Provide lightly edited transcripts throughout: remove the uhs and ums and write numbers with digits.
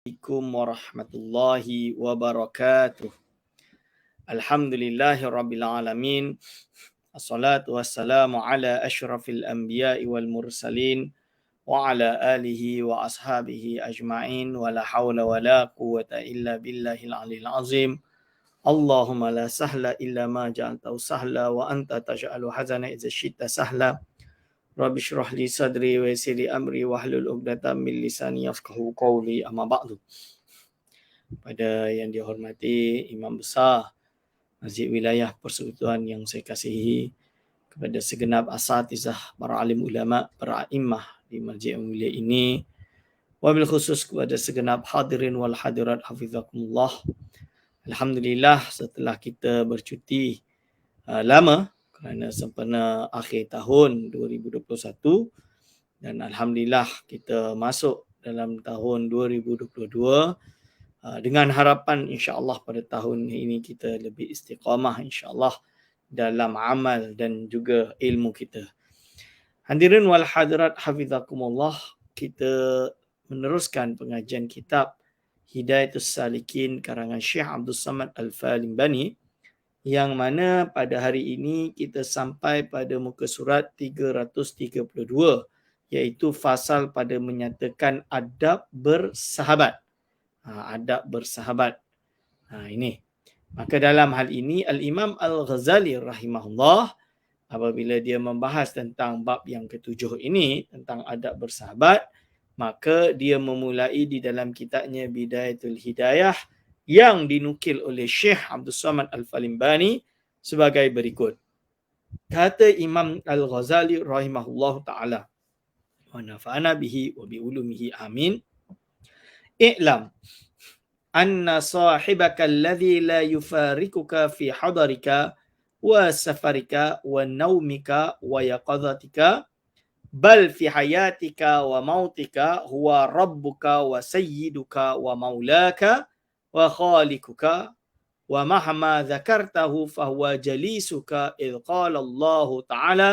Assalamualaikum warahmatullahi wabarakatuh. Alhamdulillahi rabbil alamin. Assalatu wassalamu ala asyrafil anbiya'i wal mursalin wa ala alihi wa ashabihi ajma'in wa la hawla wa la quwwata illa billahil aliyil azim. Allahumma la sahla illa ma ja'altahu sahla wa anta taj'alu hazana idza syi'ta sahla. Rabbi shrah li sadri wa yassir li amri wahlul 'uqdatam min lisani yafqahu qawli, amma ba'du. Pada yang dihormati Imam Besar Masjid Wilayah Persekutuan yang saya kasihi, kepada segenap asatizah, para alim ulama, para a'immah di masjid yang mulia ini, wabil khusus kepada segenap hadirin wal hadirat hafizakumullah. Alhamdulillah, setelah kita bercuti lama kerana sempena akhir tahun 2021, dan alhamdulillah kita masuk dalam tahun 2022 dengan harapan insya-Allah pada tahun ini kita lebih istiqamah insya-Allah dalam amal dan juga ilmu kita. Hadirin wal hadirat hafizakumullah, kita meneruskan pengajian kitab Hidayatus Salikin karangan Syekh Abdul Samad Al-Falimbani, yang mana pada hari ini kita sampai pada muka surat 332, iaitu fasal pada menyatakan adab bersahabat. Adab bersahabat. Ini. Maka dalam hal ini Al-Imam Al-Ghazali rahimahullah, apabila dia membahas tentang bab yang ketujuh ini, tentang adab bersahabat, maka dia memulai di dalam kitabnya Bidayatul Hidayah yang dinukil oleh Syekh Abdul Samad Al-Falimbani sebagai berikut. Kata Imam Al-Ghazali rahimahullah ta'ala, wa nafa'ana bihi wa bi ulumihi amin. I'lam anna sahibaka alladhi la yufarikuka fi hadarika wa safarika wa naumika wa yaqadhatika bal fi hayatika wa mautika huwa rabbuka wa sayyiduka wa maulaka wa khalikuka wa mahma dzakartahu fahuwa jalisuka idh qala Allah Ta'ala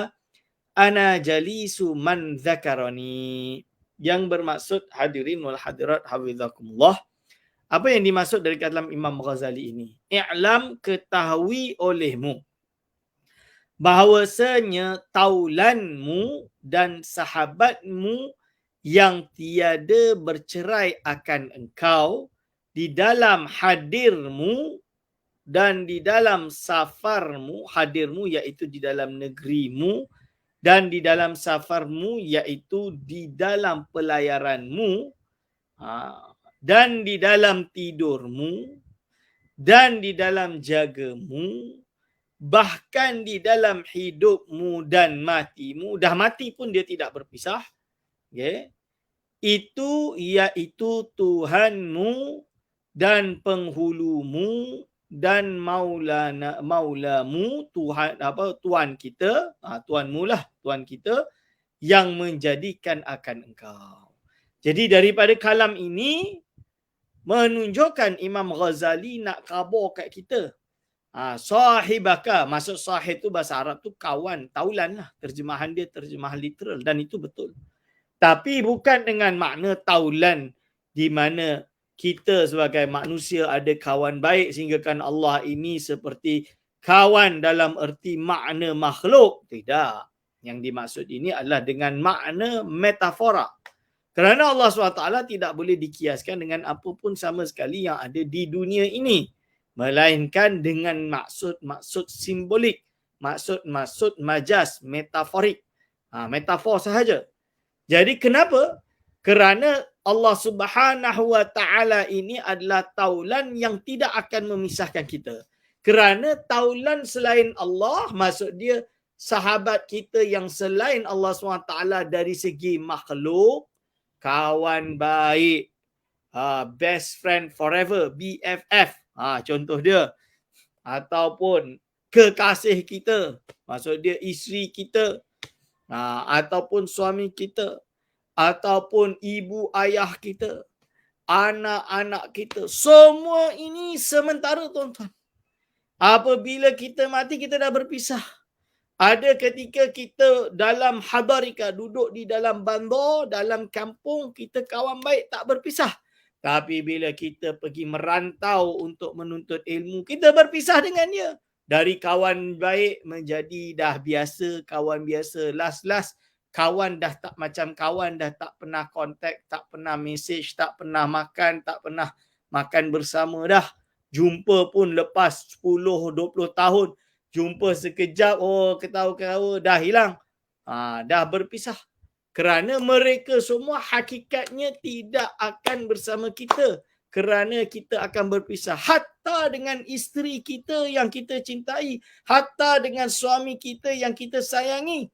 ana jalisu man dzakarani. Yang bermaksud, hadirin wal hadirat hafizakumullah, apa yang dimaksud dari kalam Imam Ghazali ini? I'lam, ketahui olehmu bahawasanya taulanmu dan sahabatmu yang tiada bercerai akan engkau di dalam hadirmu dan di dalam safarmu, hadirmu iaitu di dalam negerimu, dan di dalam safarmu iaitu di dalam pelayaranmu, dan di dalam tidurmu, dan di dalam jagamu, bahkan di dalam hidupmu dan matimu, dah mati pun dia tidak berpisah, okay? Itu iaitu Tuhanmu dan penghulumu dan maulamu, tuan kita, tuanmu lah, tuan kita yang menjadikan akan engkau. Jadi daripada kalam ini menunjukkan Imam Ghazali nak khabar kat kita, sahibaka, maksud sahib tu bahasa Arab tu kawan, taulan lah, terjemahan dia terjemahan literal, dan itu betul. Tapi bukan dengan makna taulan di mana kita sebagai manusia ada kawan baik sehingga kan Allah ini seperti kawan dalam erti makna makhluk. Tidak. Yang dimaksud ini adalah dengan makna metafora. Kerana Allah SWT tidak boleh dikiaskan dengan apapun sama sekali yang ada di dunia ini, melainkan dengan maksud-maksud simbolik, maksud-maksud majas, metaforik. Metafor sahaja. Jadi kenapa? Kerana Allah Subhanahu wa Ta'ala ini adalah taulan yang tidak akan memisahkan kita. Kerana taulan selain Allah, maksud dia sahabat kita yang selain Allah SWT dari segi makhluk, kawan baik, best friend forever, BFF, contoh dia. Ataupun kekasih kita, maksud dia isteri kita, ataupun suami kita, ataupun ibu ayah kita, anak-anak kita. Semua ini sementara, tuan-tuan. Apabila kita mati, kita dah berpisah. Ada ketika kita dalam hadarika, duduk di dalam bandar, dalam kampung, kita kawan baik, tak berpisah. Tapi bila kita pergi merantau untuk menuntut ilmu, kita berpisah dengan dia. Dari kawan baik menjadi dah biasa, kawan biasa. Last kawan dah tak macam kawan, dah tak pernah kontak, tak pernah message, tak pernah makan, tak pernah makan bersama dah. Jumpa pun lepas 10-20 tahun. Jumpa sekejap, ketawa-ketawa, dah hilang. Dah berpisah. Kerana mereka semua hakikatnya tidak akan bersama kita. Kerana kita akan berpisah. Hatta dengan isteri kita yang kita cintai. Hatta dengan suami kita yang kita sayangi.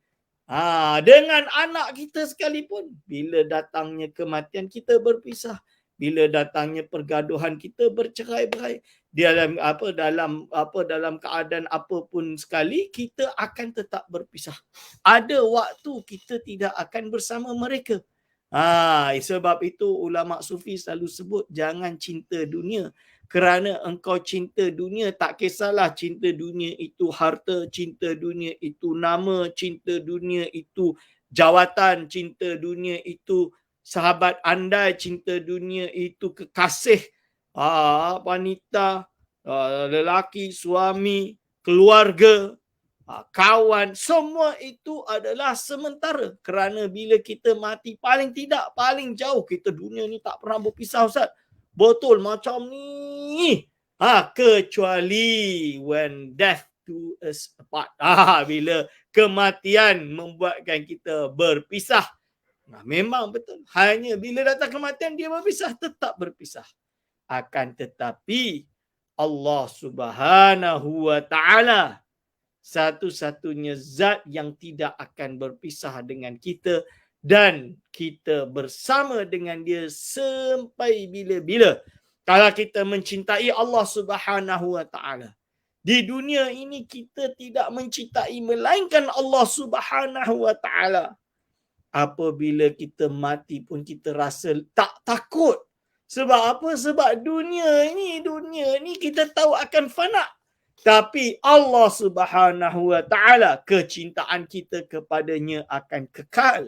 Dengan anak kita sekalipun. Bila datangnya kematian, kita berpisah. Bila datangnya pergaduhan, kita bercerai-berai. Dalam keadaan apapun sekali, kita akan tetap berpisah. Ada waktu kita tidak akan bersama mereka. Sebab itu ulama sufi selalu sebut jangan cinta dunia. Kerana engkau cinta dunia, tak kisahlah cinta dunia itu harta, cinta dunia itu nama, cinta dunia itu jawatan, cinta dunia itu sahabat anda, cinta dunia itu kekasih, wanita, lelaki, suami, keluarga, kawan, semua itu adalah sementara. Kerana bila kita mati, paling tidak, paling jauh kita dunia ni tak pernah berpisah, Ustaz. Betul macam ni. Kecuali when death do us apart. Bila kematian membuatkan kita berpisah. Memang betul. Hanya bila datang kematian dia berpisah, tetap berpisah. Akan tetapi Allah Subhanahu wa taala satu-satunya zat yang tidak akan berpisah dengan kita dan kita bersama dengan dia sampai bila-bila. Kalau kita mencintai Allah Subhanahu wa taala, di dunia ini kita tidak mencintai melainkan Allah Subhanahu wa taala. Apabila kita mati pun kita rasa tak takut. Sebab apa? Sebab dunia ni kita tahu akan fana. Tapi Allah Subhanahu wa taala, kecintaan kita kepadanya akan kekal.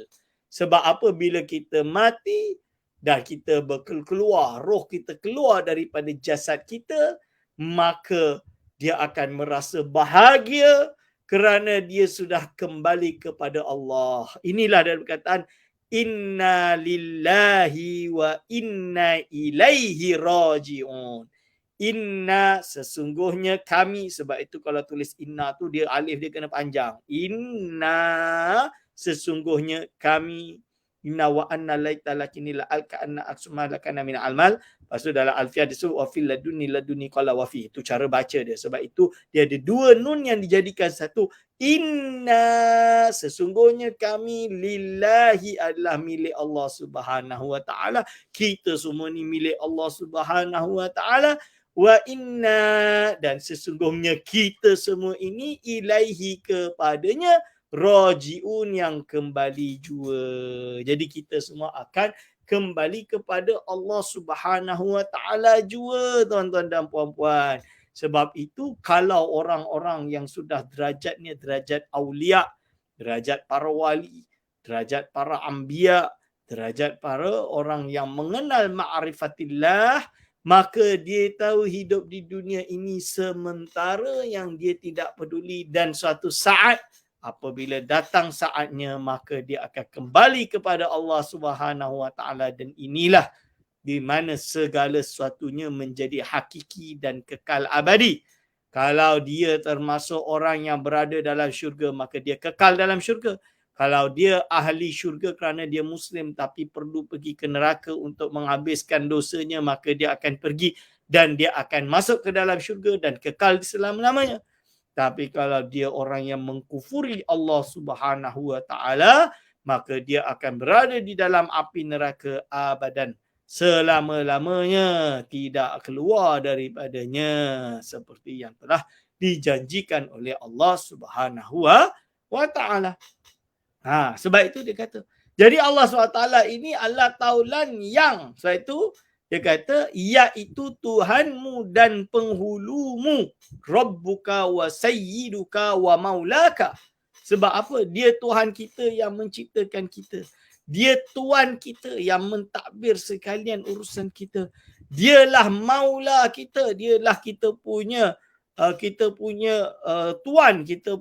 Sebab apa? Bila kita mati dan kita keluar, roh kita keluar daripada jasad kita, maka dia akan merasa bahagia kerana dia sudah kembali kepada Allah. Inilah dalam perkataan inna lillahi wa inna ilaihi raji'un. Inna, sesungguhnya kami. Sebab itu kalau tulis inna tu dia alif dia kena panjang. Inna, sesungguhnya kami. Inna wa anna laita lakini la alka anna aksuma lakana min almal. Lepas tu dalam alfiah dia sebut wa fil laduni qala wa fi. Itu cara baca dia. Sebab itu dia ada dua nun yang dijadikan satu. Inna, sesungguhnya kami, lillahi adalah milik Allah Subhanahu wa taala. Kita semua ni milik Allah Subhanahu wa taala. Wa inna, dan sesungguhnya kita semua ini ilaihi, kepadanya rajiun, yang kembali jua. Jadi kita semua akan kembali kepada Allah Subhanahu wa taala jua, tuan-tuan dan puan-puan. Sebab itu kalau orang-orang yang sudah derajatnya derajat aulia, derajat para wali, derajat para anbiya, derajat para orang yang mengenal ma'rifatillah, maka dia tahu hidup di dunia ini sementara, yang dia tidak peduli, dan suatu saat apabila datang saatnya maka dia akan kembali kepada Allah Subhanahu wa taala, dan inilah di mana segala sesuatunya menjadi hakiki dan kekal abadi. Kalau dia termasuk orang yang berada dalam syurga, maka dia kekal dalam syurga. Kalau dia ahli syurga kerana dia Muslim tapi perlu pergi ke neraka untuk menghabiskan dosanya, maka dia akan pergi dan dia akan masuk ke dalam syurga dan kekal selama-lamanya. Tapi kalau dia orang yang mengkufuri Allah Subhanahu wa taala, maka dia akan berada di dalam api neraka abadan, selama-lamanya, tidak keluar daripadanya, seperti yang telah dijanjikan oleh Allah Subhanahu wa taala. Sebab itu dia kata. Jadi Allah SWT ini Allah Taulan yang. Sebab itu dia kata, iaitu Tuhanmu dan penghulumu, Rabbuka wa sayyiduka wa maulaka. Sebab apa? Dia Tuhan kita yang menciptakan kita. Dia Tuan kita yang mentadbir sekalian urusan kita. Dialah maula kita, dialah kita punya Tuan, kita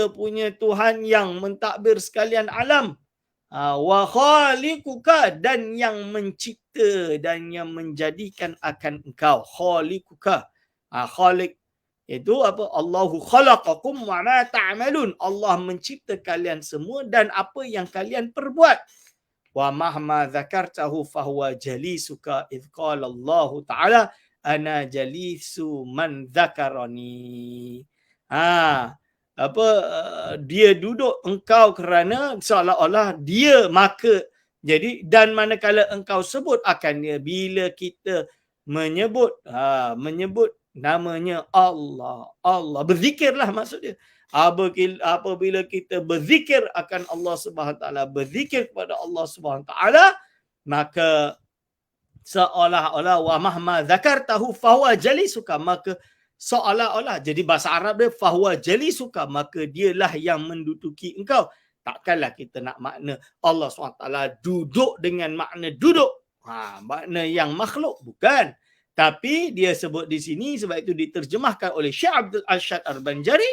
punya Tuhan yang mentadbir sekalian alam. Wa khaliquka, dan yang mencipta dan yang menjadikan akan engkau. Khaliquka. Khaliq itu apa? Allahu khalaqakum wa ma ta'malun. Allah mencipta kalian semua dan apa yang kalian perbuat. Wa mahma dzakartahu fahuwa jalisuka idh qala Allah Ta'ala ana jalisu man dzakarani. Dia duduk engkau kerana seolah-olah dia, maka jadi dan manakala engkau sebut akan dia, bila kita menyebut namanya Allah, berzikirlah maksud dia. Apabila kita berzikir akan Allah Subhanahu taala, berzikir kepada Allah Subhanahu taala, maka seolah-olah wa mahma zakartahu fahuwa jalisuka, maka seolah-olah, jadi bahasa Arab dia fahuwa jalisuka, maka dialah yang menduduki engkau. Takkanlah kita nak makna Allah SWT duduk dengan makna duduk, makna yang makhluk, bukan. Tapi dia sebut di sini, sebab itu diterjemahkan oleh Syekh Abdul Arsyad Ar-Banjari,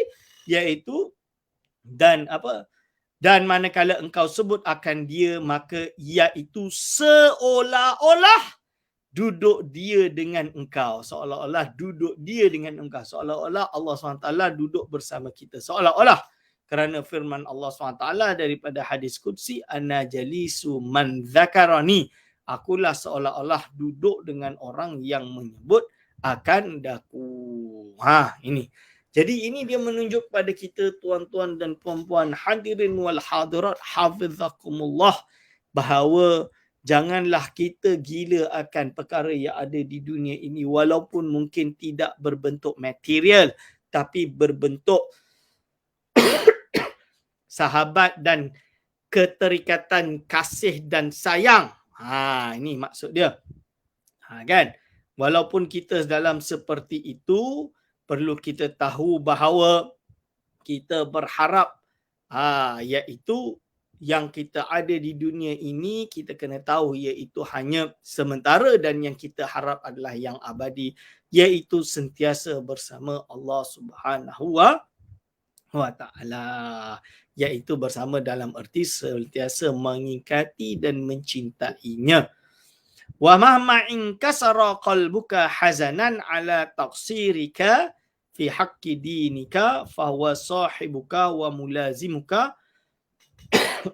iaitu dan manakala engkau sebut akan dia, maka iaitu seolah-olah duduk dia dengan engkau. Seolah-olah duduk dia dengan engkau. Seolah-olah Allah SWT duduk bersama kita. Seolah-olah. Kerana firman Allah SWT daripada hadis Qudsi, ana jalisu man dzakarani. Akulah seolah-olah duduk dengan orang yang menyebut akan daku. Ini. Jadi ini dia menunjuk pada kita, tuan-tuan dan puan-puan, hadirin wal hadirat, hafizakumullah, bahawa janganlah kita gila akan perkara yang ada di dunia ini, walaupun mungkin tidak berbentuk material, tapi berbentuk sahabat dan keterikatan kasih dan sayang. Ini maksud dia. Kan? Walaupun kita dalam seperti itu, perlu kita tahu bahawa kita berharap iaitu yang kita ada di dunia ini, kita kena tahu iaitu hanya sementara, dan yang kita harap adalah yang abadi, iaitu sentiasa bersama Allah Subhanahu wa ta'ala, iaitu bersama dalam erti sentiasa mengingati dan mencintainya. Wa mahma inkasara qalbuka hazanan ala taqsirika fi haqqi dinika fahuwa sahibuka wa mulazimuka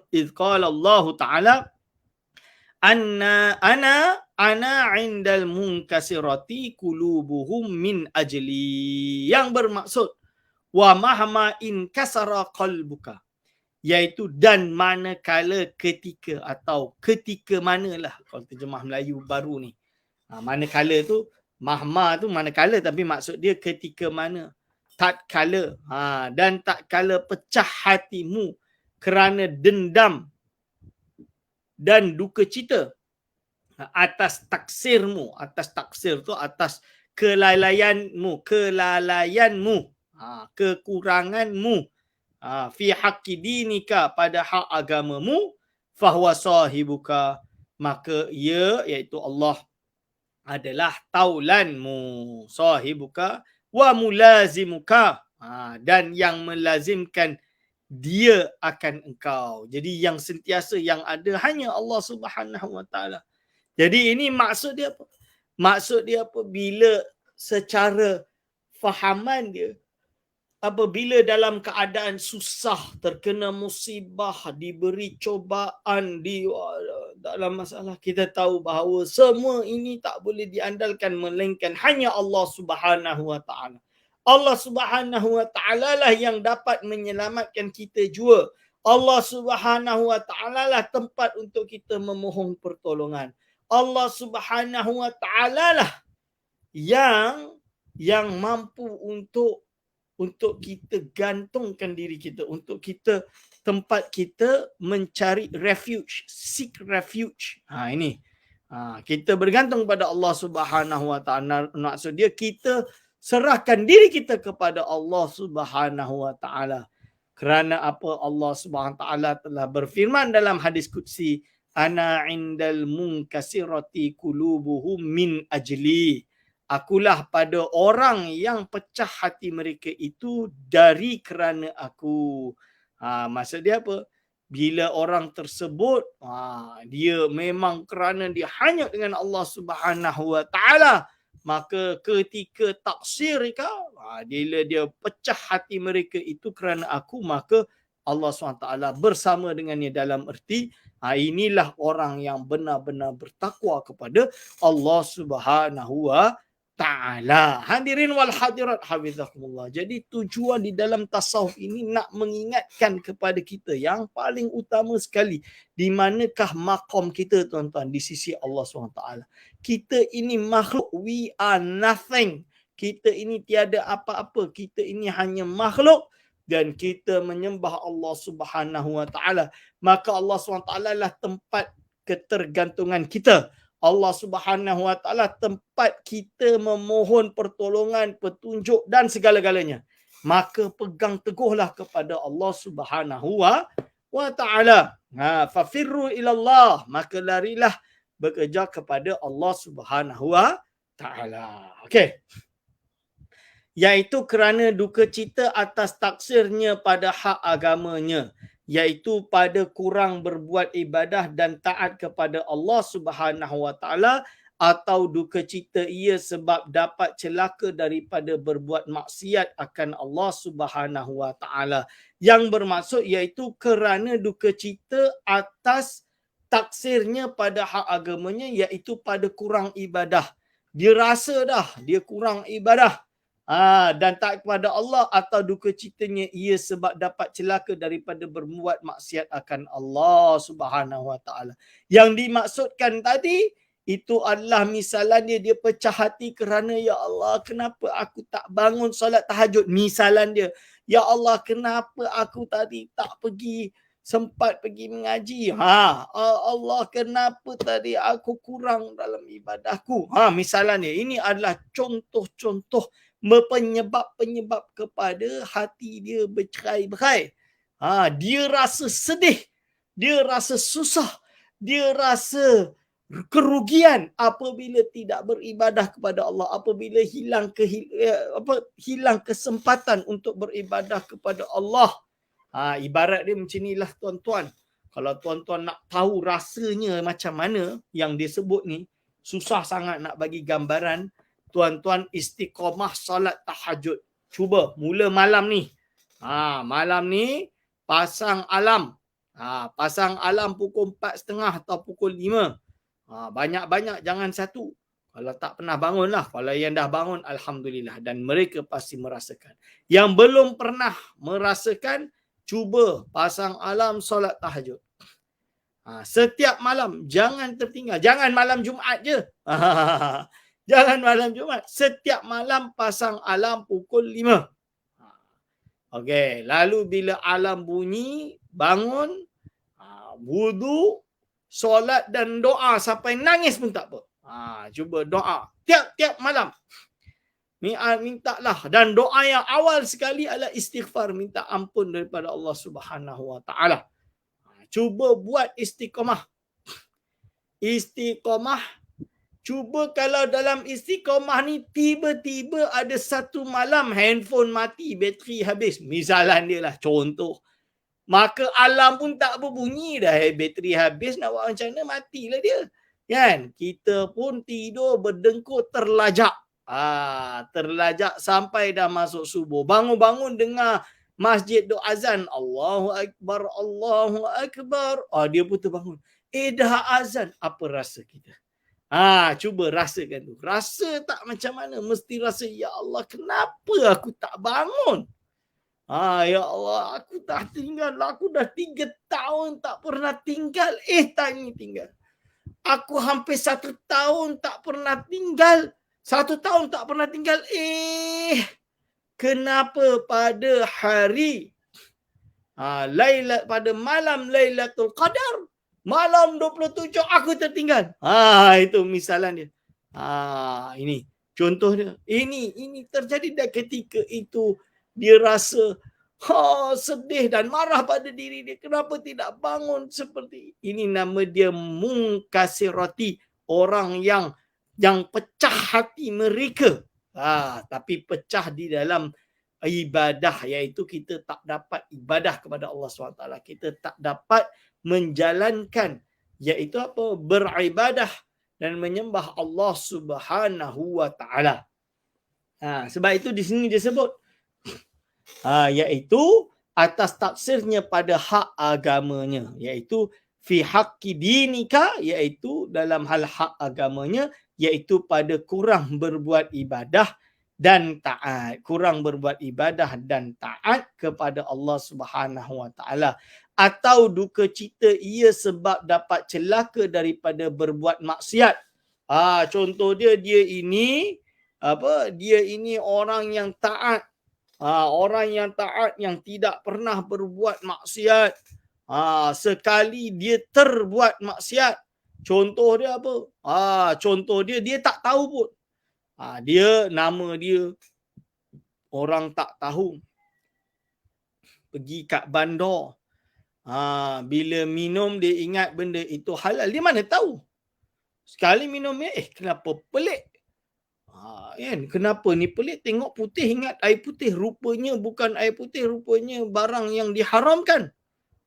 idh qala Allah Ta'ala ana indal munkasirati qulubuhum min ajli, yang bermaksud wa mahma inkasara qalbuka, iaitu dan manakala ketika, atau ketika manalah, kalau terjemah Melayu baru ni, manakala tu, mahma tu manakala, tapi maksud dia ketika mana, tatkala, dan tatkala pecah hatimu kerana dendam dan duka cita atas taksirmu, atas taksir tu atas kelalaianmu, kekuranganmu, fi haqqi dinika, pada hak agamamu, fahuwa sahibuka, maka ia, iaitu Allah, adalah taulanmu, sahibuka wa mulazimuka, dan yang melazimkan dia akan engkau. Jadi yang sentiasa yang ada hanya Allah Subhanahu wa taala. Jadi ini maksud dia apa? Maksud dia apa? Bila secara fahaman dia, apabila dalam keadaan susah, terkena musibah, diberi cobaan, dalam masalah, kita tahu bahawa semua ini tak boleh diandalkan melainkan hanya Allah Subhanahu wa taala. Allah Subhanahu wa taala lah yang dapat menyelamatkan kita jua. Allah Subhanahu wa taala lah tempat untuk kita memohon pertolongan. Allah Subhanahu wa taala lah yang mampu untuk kita gantungkan diri kita, untuk kita tempat kita mencari refuge, seek refuge. Ini. Kita bergantung pada Allah Subhanahu wa taala. Maksud dia kita serahkan diri kita kepada Allah Subhanahu wa taala. Kerana apa Allah Subhanahu taala telah berfirman dalam hadis qudsi, ana indal munkasirati qulubuhum min ajli. Akulah pada orang yang pecah hati mereka itu dari kerana aku. Maksud dia apa? Bila orang tersebut dia memang kerana dia hanyut dengan Allah Subhanahu wa taala, maka ketika taksir mereka, bila dia pecah hati mereka itu kerana aku, maka Allah SWT bersama dengannya dalam erti inilah orang yang benar-benar bertakwa kepada Allah Subhanahu wa taala. Hadirin wal hadirat hafizakumullah. Jadi tujuan di dalam tasawuf ini nak mengingatkan kepada kita yang paling utama sekali, di manakah maqam kita tuan-tuan di sisi Allah SWT. Kita ini makhluk, we are nothing. Kita ini tiada apa-apa, kita ini hanya makhluk dan kita menyembah Allah Subhanahu wa taala. Maka Allah SWT lah tempat ketergantungan kita. Allah Subhanahu wa taala tempat kita memohon pertolongan, petunjuk dan segala-galanya. Maka pegang teguhlah kepada Allah Subhanahu wa taala. Fafirru ilallah, maka larilah bekerja kepada Allah Subhanahu wa taala. Okey. Iaitu kerana duka cita atas taksirnya pada hak agamanya, iaitu pada kurang berbuat ibadah dan taat kepada Allah Subhanahu wa taala, atau duka cita ia sebab dapat celaka daripada berbuat maksiat akan Allah Subhanahu wa taala. Yang bermaksud iaitu kerana duka cita atas taksirnya pada hak agamanya, iaitu pada kurang ibadah. Dia rasa dah dia kurang ibadah dan tak kepada Allah, atau duka citanya ia sebab dapat celaka daripada berbuat maksiat akan Allah Subhanahu wa taala. Yang dimaksudkan tadi itu adalah misalannya dia pecah hati kerana ya Allah, kenapa aku tak bangun solat tahajud, misalan dia. Ya Allah, kenapa aku tadi tak sempat pergi mengaji. Allah, kenapa tadi aku kurang dalam ibadahku. Misalannya ini adalah contoh-contoh penyebab-penyebab kepada hati dia bercerai-berai. Dia rasa sedih, dia rasa susah, dia rasa kerugian apabila tidak beribadah kepada Allah, apabila hilang kesempatan untuk beribadah kepada Allah. Ibarat dia macam inilah tuan-tuan. Kalau tuan-tuan nak tahu rasanya macam mana yang dia sebut ni, susah sangat nak bagi gambaran. Tuan-tuan istiqamah salat tahajud. Cuba mula malam ni. Malam ni pasang alam. Pasang alam pukul 4.30 atau pukul 5. Banyak-banyak, jangan satu. Kalau tak pernah bangun lah. Kalau yang dah bangun, alhamdulillah. Dan mereka pasti merasakan. Yang belum pernah merasakan, cuba pasang alam solat tahajud. Setiap malam, jangan tertinggal. Jangan malam Jumaat je. Jangan malam Jumaat. Setiap malam pasang alam pukul 5. Okey, lalu bila alam bunyi, bangun, wudu, solat dan doa sampai nangis pun tak apa. Cuba doa tiap-tiap malam. Mintalah, dan doa yang awal sekali adalah istighfar, minta ampun daripada Allah Subhanahu wa taala. Cuba buat istiqamah. Istiqamah. Cuba kalau dalam istiqamah ni tiba-tiba ada satu malam handphone mati, bateri habis. Misalan dia lah, contoh. Maka alam pun tak berbunyi dah. Bateri habis, nak buat macam mana, matilah dia. Kan? Kita pun tidur berdengkur terlajak. Terlajak sampai dah masuk subuh. Bangun-bangun dengar masjid doa azan. Allahu Akbar, Allahu Akbar. Dia pun terbangun. Dah azan. Apa rasa kita? Cuba rasakan tu. Rasa tak macam mana? Mesti rasa, ya Allah, kenapa aku tak bangun? Ya Allah, aku dah tinggal. Aku dah 3 tahun tak pernah tinggal. Tak ni tinggal. Aku hampir 1 tahun tak pernah tinggal. 1 tahun tak pernah tinggal. Kenapa pada hari pada malam Lailatul Qadar, malam 27 aku tertinggal. Itu misalan dia. Ini contoh dia. Ini terjadi dah ketika itu dia rasa sedih dan marah pada diri dia. Kenapa tidak bangun seperti ini? Nama dia munkasirati, orang yang pecah hati mereka. Tapi pecah di dalam ibadah, iaitu kita tak dapat ibadah kepada Allah SWT. Kita tak dapat menjalankan, iaitu apa? Beribadah dan menyembah Allah Subhanahu wa taala. Sebab itu di sini dia sebut iaitu atas taksirnya pada hak agamanya, iaitu fi haqqi dinika, iaitu dalam hal hak agamanya, iaitu pada kurang berbuat ibadah dan taat, kepada Allah Subhanahu wa taala, atau duka cita ia sebab dapat celaka daripada berbuat maksiat. Contoh dia ini orang yang taat. Orang yang taat, yang tidak pernah berbuat maksiat. Sekali dia terbuat maksiat, contoh dia apa? Contoh dia tak tahu pun. Nama dia orang tak tahu. Pergi kat bandar. Bila minum dia ingat benda itu halal. Dia mana tahu? Sekali minum kenapa pelik? Kenapa ni pelik? Tengok putih, ingat air putih, rupanya bukan air putih, rupanya barang yang diharamkan.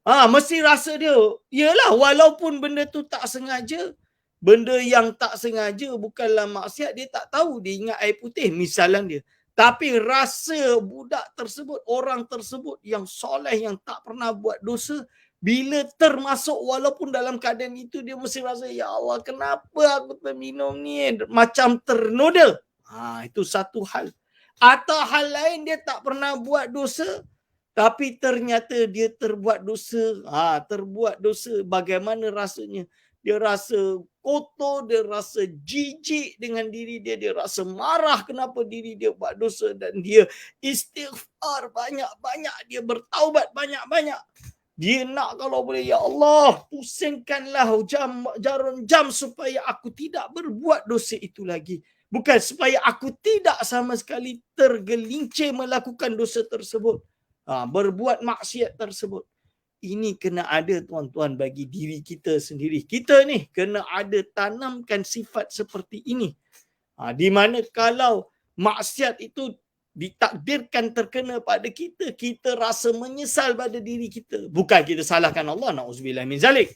Mesti rasa dia, yalah, walaupun benda tu tak sengaja, benda yang tak sengaja bukanlah maksiat, dia tak tahu, dia ingat air putih misalan dia. Tapi rasa budak tersebut, orang tersebut yang soleh, yang tak pernah buat dosa, bila termasuk walaupun dalam keadaan itu, dia mesti rasa, ya Allah, kenapa aku terminum ni? Macam ternoda. Itu satu hal. Atau hal lain, dia tak pernah buat dosa, tapi ternyata dia terbuat dosa. Terbuat dosa, bagaimana rasanya? Dia rasa kotor, dia rasa jijik dengan diri dia, dia rasa marah kenapa diri dia buat dosa, dan dia istighfar banyak-banyak, dia bertaubat banyak-banyak. Dia nak kalau boleh, ya Allah, pusingkanlah jarum jam supaya aku tidak berbuat dosa itu lagi. Bukan supaya aku tidak sama sekali tergelincir melakukan dosa tersebut, berbuat maksiat tersebut. Ini kena ada, tuan-tuan, bagi diri kita sendiri. Kita ni kena ada, tanamkan sifat seperti ini. Di mana kalau maksiat itu ditakdirkan terkena pada kita, kita rasa menyesal pada diri kita. Bukan kita salahkan Allah, na'udzubillah min zalik.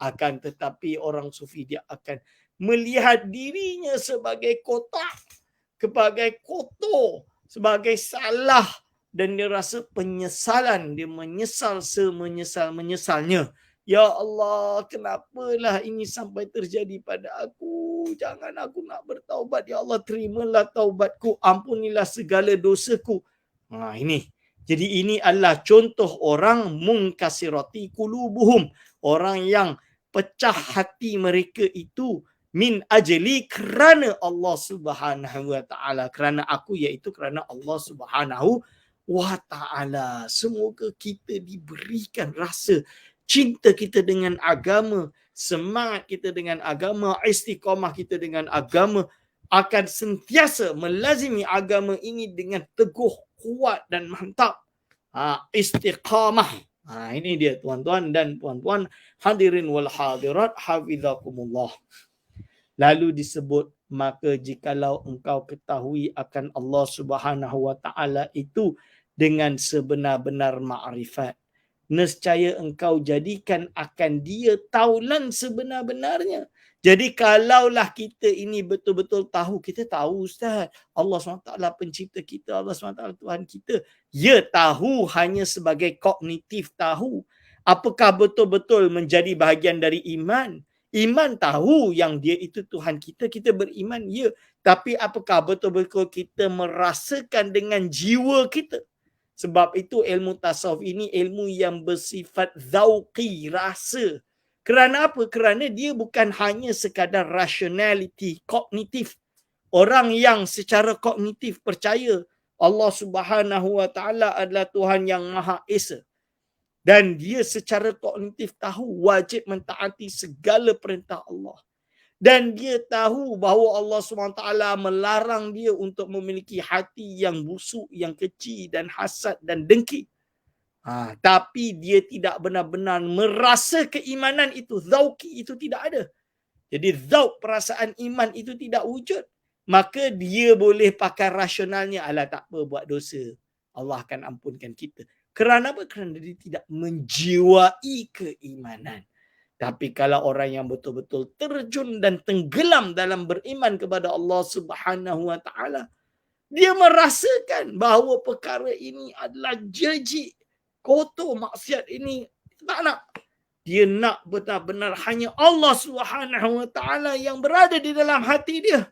Akan tetapi orang sufi dia akan melihat dirinya sebagai kotak, sebagai kotor, sebagai salah, dan dia rasa penyesalan, dia menyesal semenyesal-menyesalnya. Ya Allah, kenapalah ini sampai terjadi pada aku? Jangan aku nak bertaubat. Ya Allah, terimalah taubatku, ampunilah segala dosaku. Ini. Jadi ini adalah contoh orang munkasirati qulubuhum, orang yang pecah hati mereka itu min ajli, kerana Allah Subhanahu wa taala, kerana aku, iaitu kerana Allah Subhanahu wa taala. Semoga kita diberikan rasa cinta kita dengan agama, semangat kita dengan agama, istiqamah kita dengan agama, akan sentiasa melazimi agama ini dengan teguh, kuat dan mantap. Istiqamah. Ini dia, tuan-tuan dan puan-puan, hadirin wal hadirat, hafizakumullah. Lalu disebut, maka jikalau engkau ketahui akan Allah Subhanahu wa taala itu dengan sebenar-benar makrifat, nescaya engkau jadikan akan dia taulan sebenar-benarnya. Jadi kalaulah kita ini betul-betul tahu, kita tahu, Ustaz, Allah SWT pencipta kita, Allah SWT Tuhan kita. Ya, tahu hanya sebagai kognitif tahu. Apakah betul-betul menjadi bahagian dari iman? Iman tahu yang dia itu Tuhan kita, kita beriman, ya. Tapi apakah betul-betul kita merasakan dengan jiwa kita? Sebab itu ilmu tasawuf ini ilmu yang bersifat zauqi, rasa. Kerana apa? Kerana dia bukan hanya sekadar rationality, kognitif. Orang yang secara kognitif percaya Allah Subhanahu wa taala adalah Tuhan yang Maha Esa, dan dia secara kognitif tahu wajib mentaati segala perintah Allah, dan dia tahu bahawa Allah SWT melarang dia untuk memiliki hati yang busuk, yang kecil dan hasad dan dengki. Tapi dia tidak benar-benar merasa keimanan itu. Zauqi itu tidak ada. Jadi zauq perasaan iman itu tidak wujud. Maka dia boleh pakai rasionalnya. Alah tak apa buat dosa. Allah akan ampunkan kita. Kerana apa? Kerana dia tidak menjiwai keimanan. Tapi kalau orang yang betul-betul terjun dan tenggelam dalam beriman kepada Allah Subhanahu Wa Taala, dia merasakan bahawa perkara ini adalah jijik, kotor, maksiat ini tak nak. Dia nak benar-benar hanya Allah Subhanahu Wa Taala yang berada di dalam hati dia.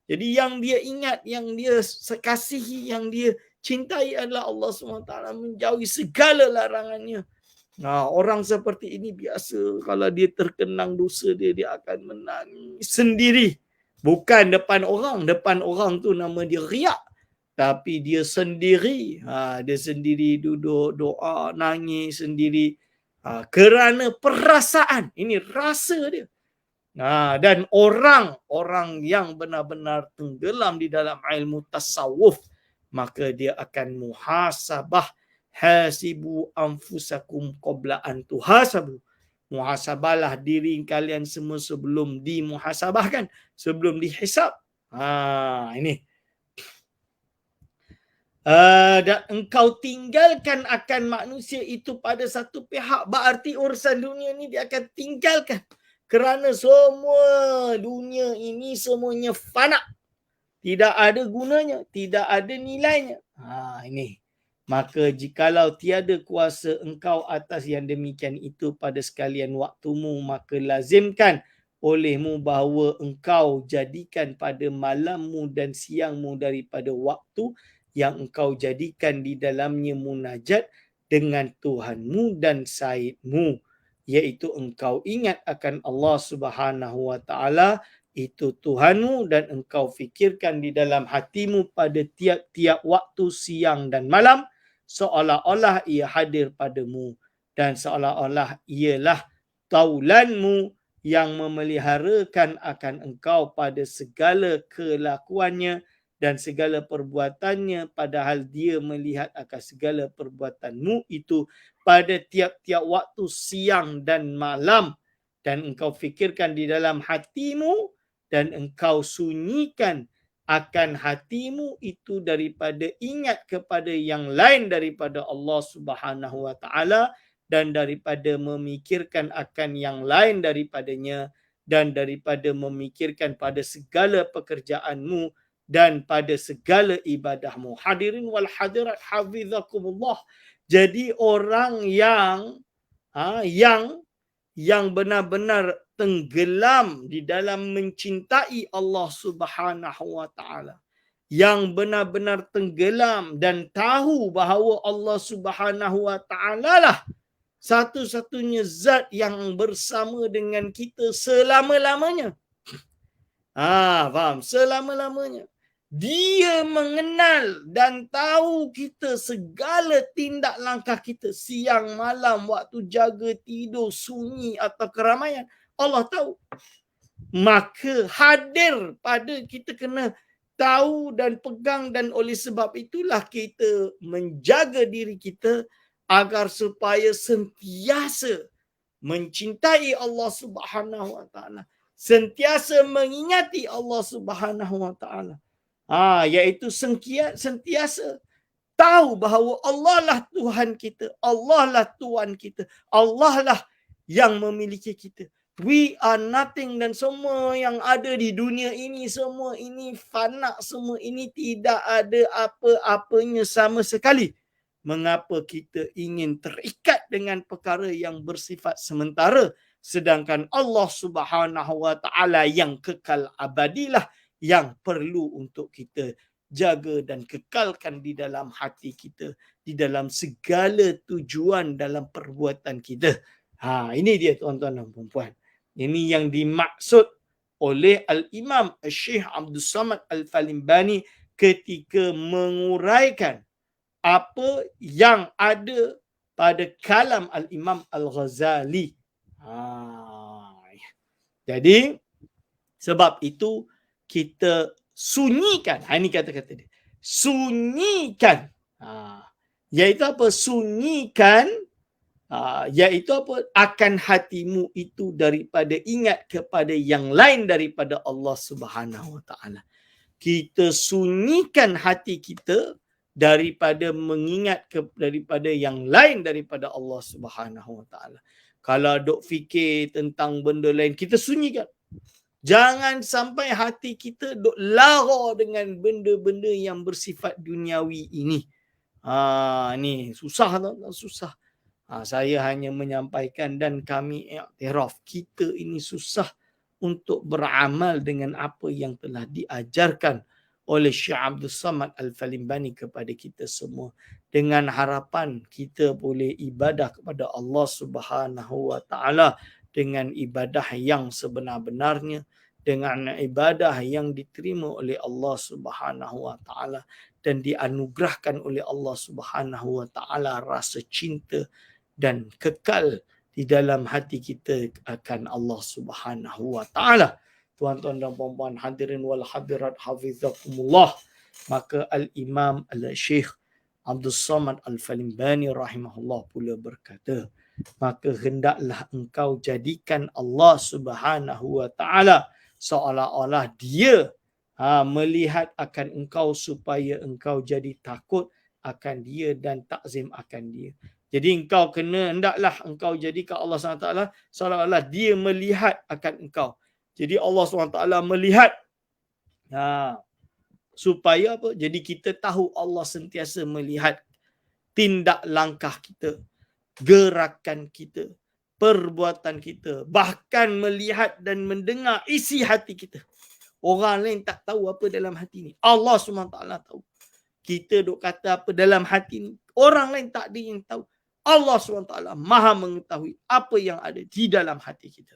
Jadi yang dia ingat, yang dia kasihi, yang dia cintai adalah Allah Subhanahu Wa Taala, menjauhi segala larangannya. Orang seperti ini biasa kalau dia terkenang dosa dia akan menangis sendiri. Bukan depan orang. Depan orang tu nama dia riak. Tapi dia sendiri. Dia sendiri duduk doa, nangis sendiri. Kerana perasaan. Ini rasa dia. Dan orang yang benar-benar tenggelam di dalam ilmu tasawuf, maka dia akan muhasabah. Hasibu anfusakum qabla an tuhasabu. Muhasabahlah diri kalian semua sebelum dimuhasabahkan, sebelum dihisab. Ini. Dan engkau tinggalkan akan manusia itu pada satu pihak, berarti urusan dunia ini dia akan tinggalkan. Kerana semua dunia ini semuanya fana. Tidak ada gunanya, tidak ada nilainya. Ini. Maka jikalau tiada kuasa engkau atas yang demikian itu pada sekalian waktumu, maka lazimkan olehmu bahawa engkau jadikan pada malammu dan siangmu daripada waktu yang engkau jadikan di dalamnya munajat dengan Tuhanmu dan Sayyidmu, iaitu engkau ingat akan Allah Subhanahu Wa Taala, itu Tuhanmu, dan engkau fikirkan di dalam hatimu pada tiap-tiap waktu siang dan malam, seolah-olah ia hadir padamu dan seolah-olah ialah taulanmu yang memeliharakan akan engkau pada segala kelakuannya dan segala perbuatannya, padahal dia melihat akan segala perbuatanmu itu pada tiap-tiap waktu siang dan malam, dan engkau fikirkan di dalam hatimu dan engkau sunyikan akan hatimu itu daripada ingat kepada yang lain daripada Allah Subhanahu Wa Taala, dan daripada memikirkan akan yang lain daripadanya, dan daripada memikirkan pada segala pekerjaanmu dan pada segala ibadahmu. Hadirin wal hadirat hafizakumullah. Jadi orang yang benar-benar tenggelam di dalam mencintai Allah Subhanahu Wa Taala, yang benar-benar tenggelam dan tahu bahawa Allah Subhanahu Wa Taala lah satu-satunya zat yang bersama dengan kita selama-lamanya. Faham? Selama-lamanya. Dia mengenal dan tahu kita segala tindak langkah kita, siang malam, waktu jaga, tidur, sunyi atau keramaian. Allah tahu. Maka hadir pada kita kena tahu dan pegang, dan oleh sebab itulah kita menjaga diri kita agar supaya sentiasa mencintai Allah Subhanahu Wa Taala, sentiasa mengingati Allah Subhanahu Wa Taala. Iaitu sentiasa tahu bahawa Allah lah Tuhan kita, Allah lah Tuhan kita, Allah lah yang memiliki kita. We are nothing, dan semua yang ada di dunia ini, semua ini fana, semua ini tidak ada apa-apanya sama sekali. Mengapa kita ingin terikat dengan perkara yang bersifat sementara, sedangkan Allah Subhanahu Wa Taala yang kekal abadilah yang perlu untuk kita jaga dan kekalkan di dalam hati kita, di dalam segala tujuan dalam perbuatan kita. Ini dia tuan-tuan dan puan-puan. Ini yang dimaksud oleh Al-Imam Syekh Abdul Samad Al-Falimbani ketika menguraikan apa yang ada pada kalam Al-Imam Al-Ghazali. Jadi sebab itu kita sunyikan. Ini kata-kata dia. Sunyikan. Iaitu apa? Sunyikan, iaitu apa? Akan hatimu itu daripada ingat kepada yang lain daripada Allah Subhanahu Wa Taala. Kita sunyikan hati kita daripada mengingat daripada yang lain daripada Allah Subhanahu Wa Taala. Kalau dok fikir tentang benda lain, kita sunyikan. Jangan sampai hati kita dok lara dengan benda-benda yang bersifat duniawi ini. Ni susah tak? Susah. Saya hanya menyampaikan dan kami iktiraf kita ini susah untuk beramal dengan apa yang telah diajarkan oleh Syekh Abdul Samad Al-Falimbani kepada kita semua, dengan harapan kita boleh ibadah kepada Allah Subhanahu Wa Taala dengan ibadah yang sebenar-benarnya, dengan ibadah yang diterima oleh Allah Subhanahu Wa Taala dan dianugerahkan oleh Allah Subhanahu Wa Taala rasa cinta dan kekal di dalam hati kita akan Allah Subhanahu Wa Taala. Tuan-tuan dan puan-puan hadirin wal hadirat hafizakumullah. Maka Al-Imam Al-Syekh Abdul Samad Al-Falimbani rahimahullah pula berkata, maka hendaklah engkau jadikan Allah Subhanahu Wa Taala seolah-olah dia melihat akan engkau supaya engkau jadi takut akan dia dan takzim akan dia. Jadi engkau kena, hendaklah engkau jadikan Allah SWT seolah-olah dia melihat akan engkau. Jadi Allah SWT melihat. Supaya apa? Jadi kita tahu Allah sentiasa melihat tindak langkah kita, gerakan kita, perbuatan kita. Bahkan melihat dan mendengar isi hati kita. Orang lain tak tahu apa dalam hati ni. Allah SWT tahu. Kita duk kata apa dalam hati ni, orang lain tak ada yang tahu. Allah SWT maha mengetahui apa yang ada di dalam hati kita.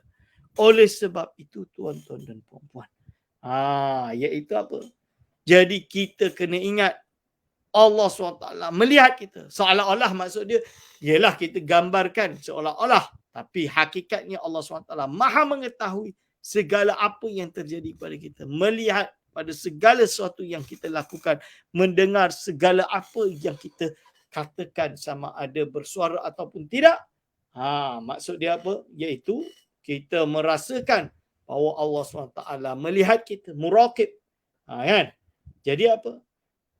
Oleh sebab itu tuan-tuan dan puan-puan, iaitu apa? Jadi kita kena ingat Allah SWT melihat kita. Seolah-olah maksud dia, ialah kita gambarkan seolah-olah. Tapi hakikatnya Allah SWT maha mengetahui segala apa yang terjadi pada kita. Melihat pada segala sesuatu yang kita lakukan. Mendengar segala apa yang kita katakan, sama ada bersuara ataupun tidak. Maksud dia apa? Iaitu kita merasakan bahawa Allah SWT melihat kita, muraqib. Kan? Jadi apa?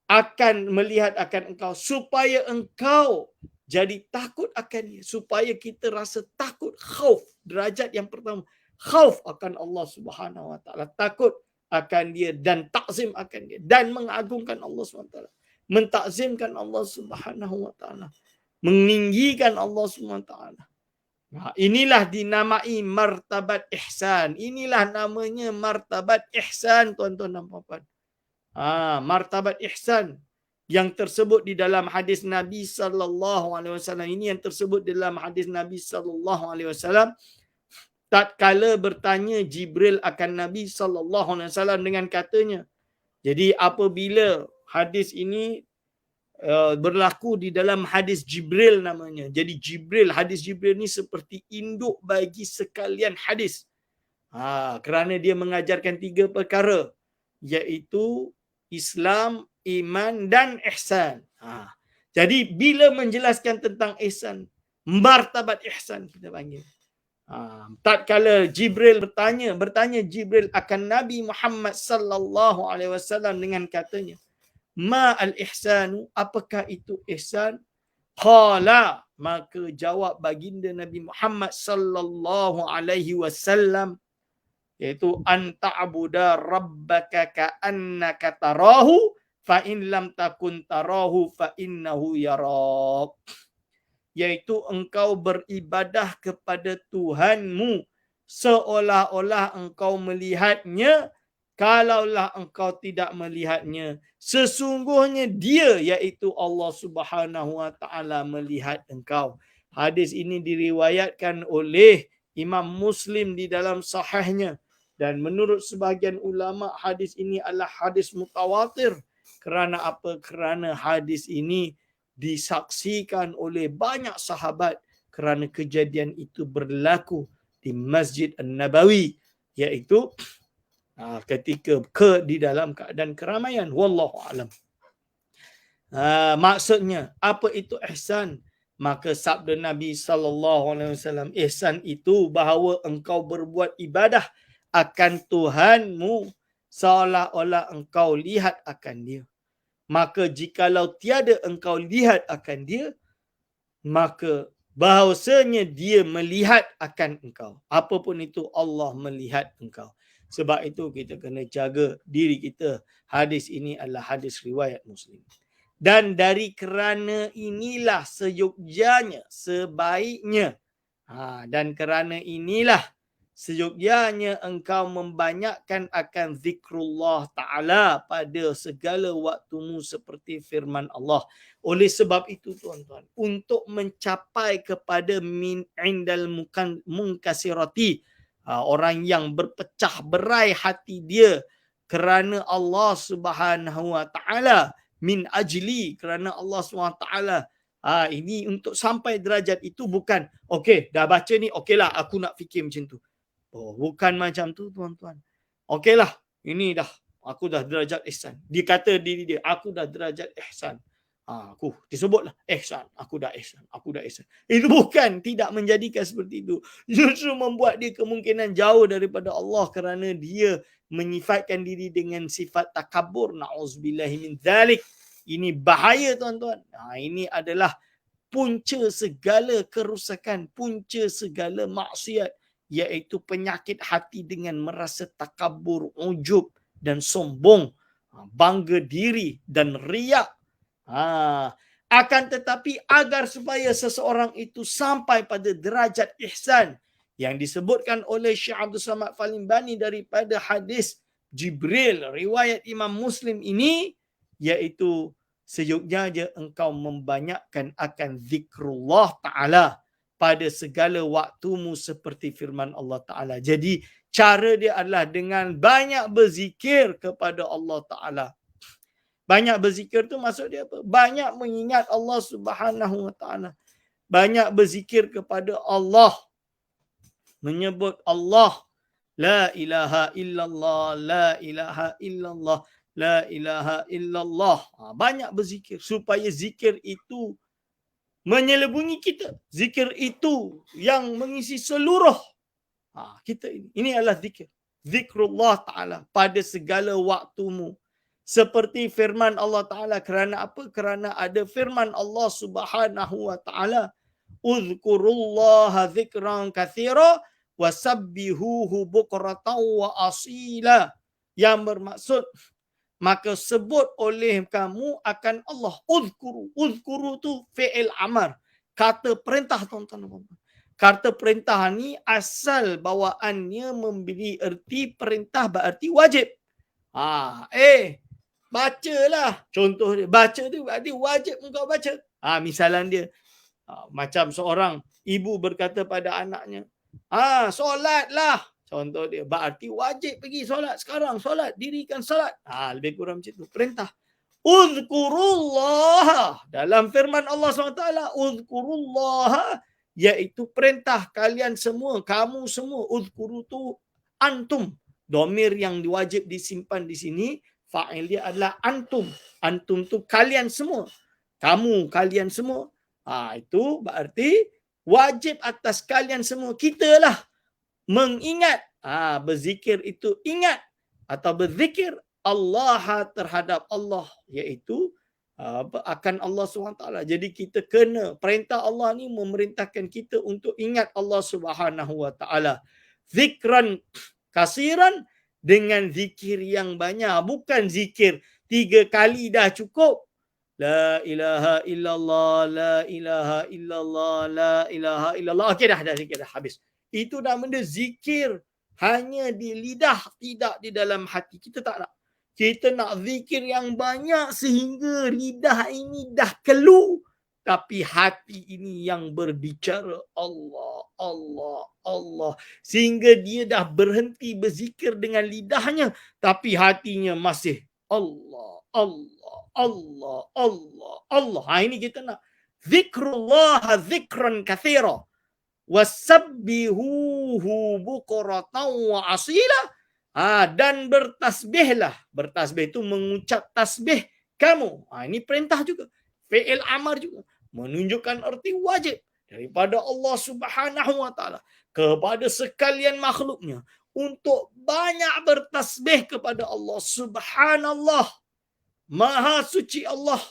Akan melihat akan engkau supaya engkau jadi takut akan dia. Supaya kita rasa takut, khauf. Derajat yang pertama, khauf akan Allah Subhanahu Wa Taala, takut akan dia dan takzim akan dia dan mengagungkan Allah Subhanahu Wa Taala, mentakzimkan Allah Subhanahu Wa Taala, meninggikan Allah Subhanahu Wa Taala. Inilah dinamai martabat ihsan. Inilah namanya martabat ihsan, tuan-tuan dan puan-puan. Martabat ihsan yang tersebut di dalam hadis Nabi sallallahu alaihi wasallam. Ini yang tersebut dalam hadis Nabi sallallahu alaihi wasallam. Tatkala bertanya Jibril akan Nabi sallallahu alaihi wasallam dengan katanya. Jadi apabila hadis ini berlaku di dalam hadis Jibril namanya. Jadi Jibril, hadis Jibril ni seperti induk bagi sekalian hadis. Kerana dia mengajarkan 3 perkara, iaitu Islam, iman dan ihsan. Jadi bila menjelaskan tentang ihsan, martabat ihsan kita panggil. Tatkala Jibril bertanya Jibril akan Nabi Muhammad sallallahu alaihi wasallam dengan katanya, ma al-ihsanu, apakah itu ihsan? Qala, maka jawab baginda Nabi Muhammad sallallahu alaihi wasallam, iaitu an ta'budu rabbaka ka'annaka tarahu fa in lam takun tarahu fa innahu yarak. Iaitu engkau beribadah kepada Tuhanmu seolah-olah engkau melihatnya. Kalaulah engkau tidak melihatnya, sesungguhnya dia, iaitu Allah Subhanahu Wa Taala, melihat engkau. Hadis ini diriwayatkan oleh Imam Muslim di dalam sahihnya. Dan menurut sebahagian ulama, hadis ini adalah hadis mutawatir. Kerana apa? Kerana hadis ini disaksikan oleh banyak sahabat, kerana kejadian itu berlaku di Masjid An-Nabawi, iaitu ketika di dalam keadaan keramaian. Wallahu alam. Maksudnya apa itu ihsan? Maka sabda Nabi SAW, ihsan itu bahawa engkau berbuat ibadah akan Tuhanmu seolah-olah engkau lihat akan dia. Maka jikalau tiada engkau lihat akan dia, maka bahawasanya dia melihat akan engkau. Apapun itu, Allah melihat engkau. Sebab itu kita kena jaga diri kita. Hadis ini adalah hadis riwayat Muslim. Dan dari kerana inilah seyogyanya, sebaiknya. Dan kerana inilah seyogyanya engkau membanyakkan akan zikrullah Ta'ala pada segala waktumu seperti firman Allah. Oleh sebab itu tuan-tuan, untuk mencapai kepada min indal munkasirati, orang yang berpecah berai hati dia kerana Allah Subhanahu Wa Ta'ala, min ajli, kerana Allah SWT. Ini untuk sampai derajat itu bukan, okey dah baca ni, okeylah aku nak fikir macam tu. Bukan macam tu tuan-tuan. Okeylah, ini dah, aku dah derajat ihsan. Dia kata diri dia, aku dah derajat ihsan. Aku disebutlah ihsan, aku dah ihsan, aku dah ihsan. Itu bukan, tidak menjadikan seperti itu. Justru membuat dia kemungkinan jauh daripada Allah kerana dia menyifatkan diri dengan sifat takabur. Na'udzubillahi min dzalik. Ini bahaya tuan-tuan. Ini adalah punca segala kerusakan, punca segala maksiat, iaitu penyakit hati dengan merasa takabur, ujub dan sombong, bangga diri dan riak. Akan tetapi agar supaya seseorang itu sampai pada derajat ihsan yang disebutkan oleh Syekh Abdul Samad Falimbani daripada hadis Jibril riwayat Imam Muslim ini, iaitu seyogyanya engkau membanyakkan akan zikrullah Ta'ala pada segala waktumu seperti firman Allah Ta'ala. Jadi cara dia adalah dengan banyak berzikir kepada Allah Ta'ala. Banyak berzikir tu maksud dia apa? Banyak mengingat Allah Subhanahu Wa Ta'ala. Banyak berzikir kepada Allah. Menyebut Allah. La ilaha illallah, la ilaha illallah, la ilaha illallah. Banyak berzikir supaya zikir itu menyelubungi kita. Zikir itu yang mengisi seluruh kita ini. Ini adalah zikir. Zikrullah Ta'ala pada segala waktumu. Seperti firman Allah Ta'ala. Kerana apa? Kerana ada firman Allah Subhanahu Wa Ta'ala. Uzkurullaha zikran kathira wasabbihuhu bukratan wa asila. Yang bermaksud, maka sebut oleh kamu akan Allah. Uzkuru. Uzkuru tu fi'il amar. Kata perintah tuan-tuan. Kata perintah ni asal bawaannya memberi erti perintah berarti wajib. Bacalah. Contoh dia, baca tu berarti wajib engkau baca. Misalan dia, macam seorang ibu berkata pada anaknya, solatlah. Contoh dia, berarti wajib pergi solat sekarang. Solat, dirikan solat. Lebih kurang macam tu. Perintah. Uzkurullah. Dalam firman Allah SWT, Uzkurullah, iaitu perintah kalian semua, kamu semua. Uzkuru tu antum. Domir yang wajib disimpan di sini, fa'il dia adalah antum. Antum tu kalian semua. Kamu, kalian semua. Itu berarti wajib atas kalian semua. Kita lah mengingat. Berzikir itu ingat atau berzikir Allah terhadap Allah, iaitu akan Allah SWT. Jadi kita kena, perintah Allah ni memerintahkan kita untuk ingat Allah Subhanahu Wa Ta'ala. Zikran kasiran, dengan zikir yang banyak. Bukan zikir 3 kali dah cukup. La ilaha illallah, la ilaha illallah, la ilaha illallah. Okey dah zikir dah habis. Itu dah benda zikir hanya di lidah, tidak di dalam hati. Kita tak nak. Kita nak zikir yang banyak sehingga lidah ini dah kelu, tapi hati ini yang berbicara Allah, Allah, Allah. Sehingga dia dah berhenti berzikir dengan lidahnya, tapi hatinya masih Allah, Allah, Allah, Allah, Allah. Ini kita nak. Zikrullah zikran kathira. Wasabbihuhu bukratan wa asila. Dan bertasbihlah. Bertasbih itu mengucap tasbih kamu. Ini perintah juga. Fi'il amar juga. Menunjukkan arti wajib daripada Allah Subhanahu wa taala kepada sekalian makhluknya untuk banyak bertasbih kepada Allah. Subhanallah. Maha suci Allah.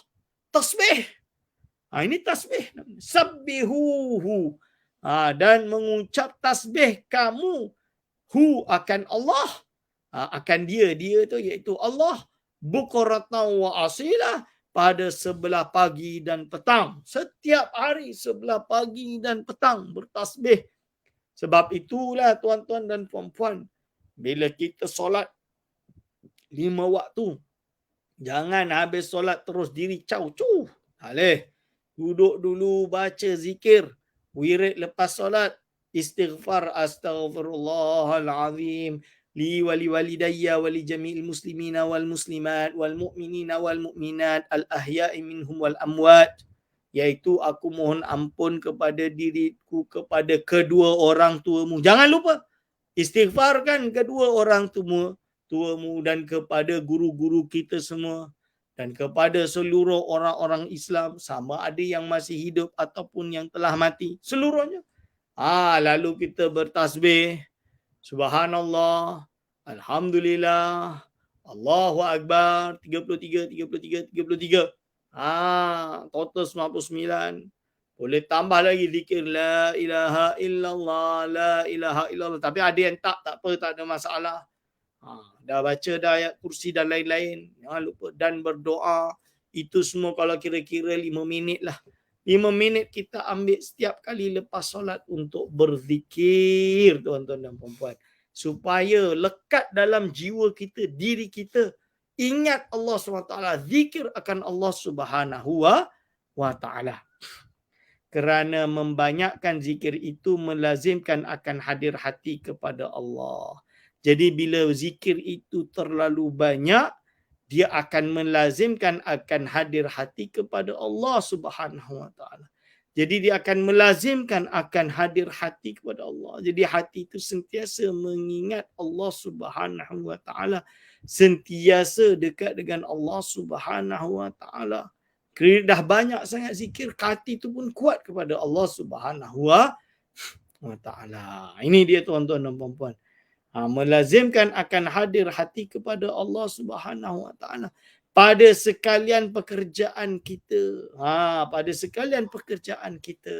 Tasbih. Ini tasbih. Sabbihuhu. Dan mengucap tasbih kamu akan Allah. Akan dia tu iaitu Allah. Bukratan wa asila. Pada sebelah pagi dan petang. Setiap hari sebelah pagi dan petang bertasbih. Sebab itulah tuan-tuan dan puan-puan, bila kita solat 5 waktu, jangan habis solat terus diri cau-cu. Boleh. Duduk dulu baca zikir. Wirid lepas solat. Istighfar astaghfirullahalazim. Li wali walidayya wali jami'il muslimina wal muslimat wal mu'minina wal mu'minat al ahya'i minhum wal amwat. Iaitu aku mohon ampun kepada diriku, kepada kedua orang tuamu. Jangan lupa istighfarkan kedua orang tuamu dan kepada guru-guru kita semua dan kepada seluruh orang-orang Islam, sama ada yang masih hidup ataupun yang telah mati, seluruhnya. Lalu kita bertasbih, subhanallah, alhamdulillah, Allahu akbar, 33. Total 99. Boleh tambah lagi zikir la ilaha illallah, la ilaha illallah. Tapi ada yang tak apa, tak ada masalah. Dah baca dah ayat kursi dan lain-lain. Jangan lupa dan berdoa. Itu semua kalau kira-kira 5 minit lah. 5 minit kita ambil setiap kali lepas solat untuk berzikir, tuan-tuan dan puan-puan. Supaya lekat dalam jiwa kita, diri kita, ingat Allah SWT, zikir akan Allah Subhanahu wa taala. Kerana membanyakkan zikir itu melazimkan akan hadir hati kepada Allah. Jadi bila zikir itu terlalu banyak, dia akan melazimkan akan hadir hati kepada Allah Subhanahu wa taala. Jadi dia akan melazimkan akan hadir hati kepada Allah. Jadi hati itu sentiasa mengingat Allah Subhanahu wa taala, sentiasa dekat dengan Allah Subhanahu wa taala. Kerana dah banyak sangat zikir, hati itu pun kuat kepada Allah Subhanahu wa taala. Ini dia tuan-tuan dan puan-puan. Melazimkan akan hadir hati kepada Allah Subhanahu wa taala pada sekalian pekerjaan kita. Pada sekalian pekerjaan kita.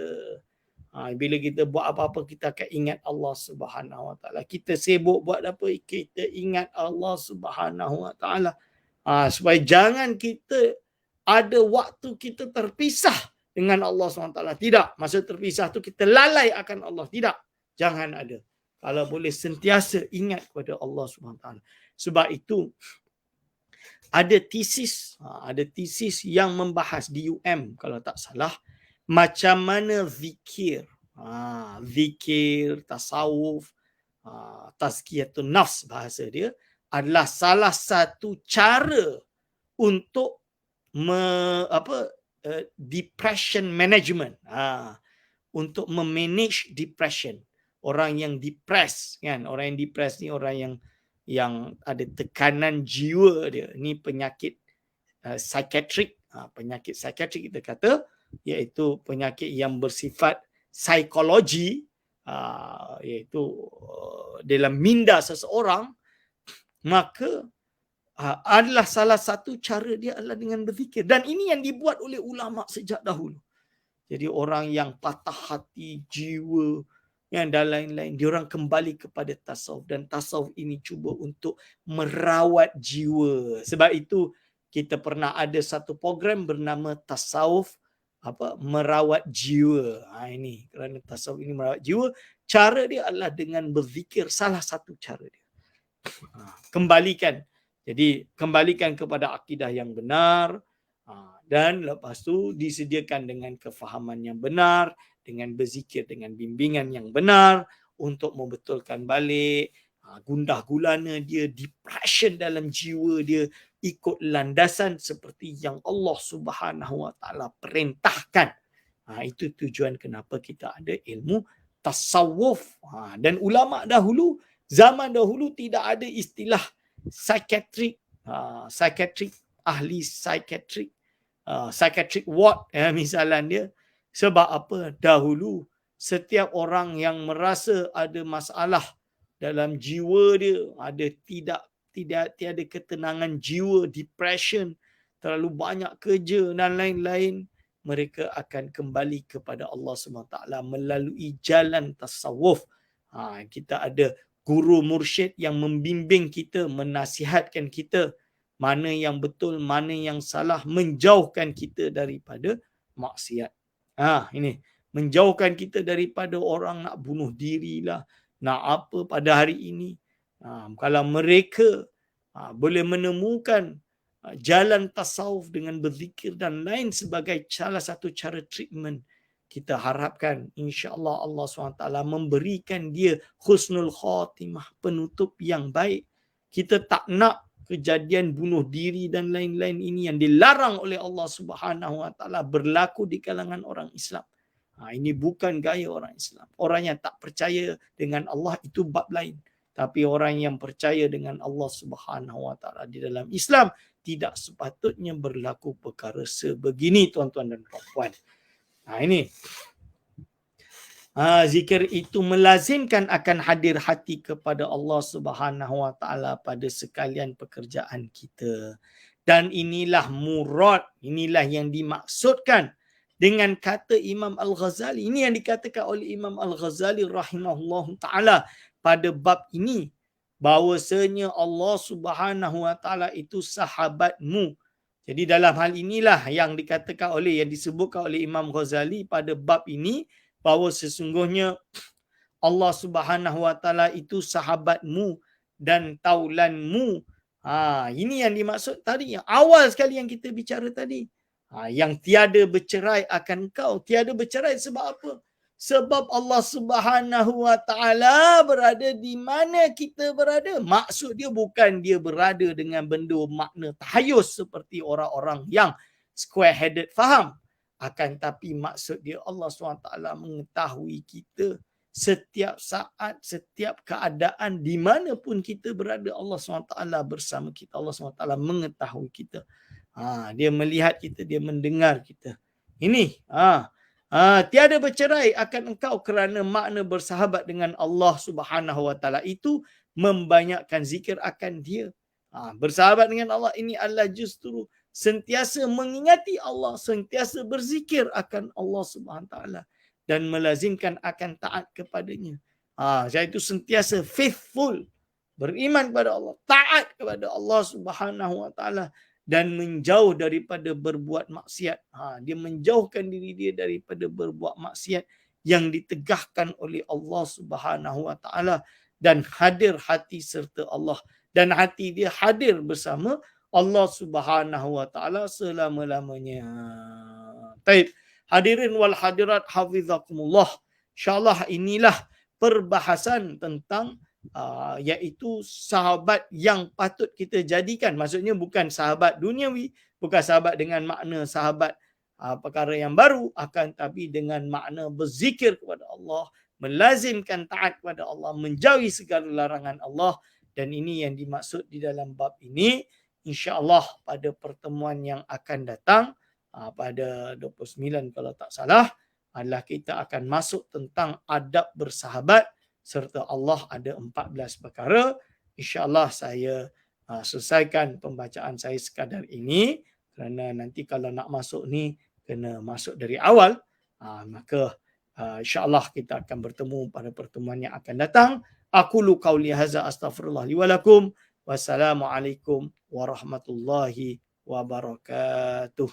Bila kita buat apa-apa, kita akan ingat Allah Subhanahu wa taala. Kita sibuk buat apa, kita ingat Allah Subhanahu wa taala. Supaya jangan kita ada waktu kita terpisah dengan Allah SWT. Tidak. Masa terpisah tu kita lalai akan Allah. Tidak. Jangan ada. Kalau boleh sentiasa ingat kepada Allah SWT. Sebab itu ada tesis yang membahas di UM kalau tak salah, macam mana zikir, zikir, tasawuf, tazkiyatun nafs bahasa dia adalah salah satu cara untuk depression management, untuk memanage depression. Orang yang depres, kan? Orang yang depres ni orang yang ada tekanan jiwa dia. Ni penyakit psikiatrik. Penyakit psikiatrik kita kata, iaitu penyakit yang bersifat psikologi, iaitu dalam minda seseorang. Maka adalah salah satu cara dia adalah dengan berzikir. Dan ini yang dibuat oleh ulama sejak dahulu. Jadi orang yang patah hati jiwa, yang dan lain-lain, diorang kembali kepada tasawuf, dan tasawuf ini cuba untuk merawat jiwa. Sebab itu kita pernah ada satu program bernama tasawuf merawat jiwa. Ini kerana tasawuf ini merawat jiwa, cara dia adalah dengan berzikir, salah satu cara dia. Kembalikan kepada akidah yang benar, dan lepas tu disediakan dengan kefahaman yang benar, dengan berzikir, dengan bimbingan yang benar untuk membetulkan balik gundah gulana dia, depression dalam jiwa dia, ikut landasan seperti yang Allah Subhanahu wa taala perintahkan. Itu tujuan kenapa kita ada ilmu tasawuf. Dan ulama dahulu, zaman dahulu tidak ada istilah psychiatric ahli psychiatric ward misalan dia. Sebab apa? Dahulu setiap orang yang merasa ada masalah dalam jiwa dia, ada tiada ketenangan jiwa, depression, terlalu banyak kerja dan lain-lain, mereka akan kembali kepada Allah SWT melalui jalan tasawuf. Kita ada guru mursyid yang membimbing kita, menasihatkan kita mana yang betul, mana yang salah, menjauhkan kita daripada maksiat. Ini menjauhkan kita daripada orang nak bunuh diri lah, nak apa pada hari ini. Kalau mereka boleh menemukan jalan tasawuf dengan berzikir dan lain sebagai salah satu cara treatment, kita harapkan insya-Allah Allah SWT memberikan dia husnul khatimah, penutup yang baik. Kita tak nak kejadian bunuh diri dan lain-lain ini yang dilarang oleh Allah Subhanahu Wa Taala berlaku di kalangan orang Islam. Ini bukan gaya orang Islam. Orang yang tak percaya dengan Allah itu bab lain. Tapi orang yang percaya dengan Allah Subhanahu Wa Taala di dalam Islam tidak sepatutnya berlaku perkara sebegini, tuan-tuan dan puan-puan. Ini zikir itu melazimkan akan hadir hati kepada Allah Subhanahu Wa Taala pada sekalian pekerjaan kita. Dan inilah murad, inilah yang dimaksudkan dengan kata Imam Al-Ghazali. Ini yang dikatakan oleh Imam Al-Ghazali rahimahullah ta'ala pada bab ini, bahawasanya Allah Subhanahu Wa Taala itu sahabatmu. Jadi dalam hal inilah yang dikatakan oleh, yang disebutkan oleh Imam Ghazali pada bab ini, bahawa sesungguhnya Allah Subhanahu Wa Taala itu sahabatmu dan taulanmu. Ini yang dimaksud tadi, yang awal sekali yang kita bicara tadi. Yang tiada bercerai akan kau. Tiada bercerai sebab apa? Sebab Allah Subhanahu Wa Taala berada di mana kita berada. Maksud dia bukan dia berada dengan benda makna tahayus seperti orang-orang yang square-headed faham. Akan tapi maksud dia Allah SWT mengetahui kita setiap saat, setiap keadaan, di mana pun kita berada, Allah SWT bersama kita. Allah SWT mengetahui kita. Dia melihat kita, dia mendengar kita. Ini tiada bercerai akan engkau kerana makna bersahabat dengan Allah Subhanahu Wa Taala itu membanyakkan zikir akan dia. Bersahabat dengan Allah ini adalah justru sentiasa mengingati Allah, sentiasa berzikir akan Allah Subhanahu Wa Taala dan melazimkan akan taat kepadanya. Iaitu sentiasa faithful, beriman kepada Allah, taat kepada Allah Subhanahu Wa Taala dan menjauh daripada berbuat maksiat. Dia menjauhkan diri dia daripada berbuat maksiat yang ditegahkan oleh Allah Subhanahu Wa Taala dan hadir hati serta Allah, dan hati dia hadir bersama Allah Subhanahu Wa Taala selama-lamanya. Baik, hadirin wal hadirat hafizakumullah. Insya-Allah inilah perbahasan tentang iaitu sahabat yang patut kita jadikan. Maksudnya bukan sahabat duniawi, bukan sahabat dengan makna sahabat perkara yang baru, akan tapi dengan makna berzikir kepada Allah, melazimkan taat kepada Allah, menjauhi segala larangan Allah. Dan ini yang dimaksud di dalam bab ini. InsyaAllah pada pertemuan yang akan datang, pada 29 kalau tak salah, adalah kita akan masuk tentang adab bersahabat serta Allah ada 14 perkara. InsyaAllah saya selesaikan pembacaan saya sekadar ini, kerana nanti kalau nak masuk ni kena masuk dari awal. Maka insyaAllah kita akan bertemu pada pertemuan yang akan datang. Aqulu qawli hadza astaghfirullah li wa lakum. Wassalamualaikum warahmatullahi wabarakatuh.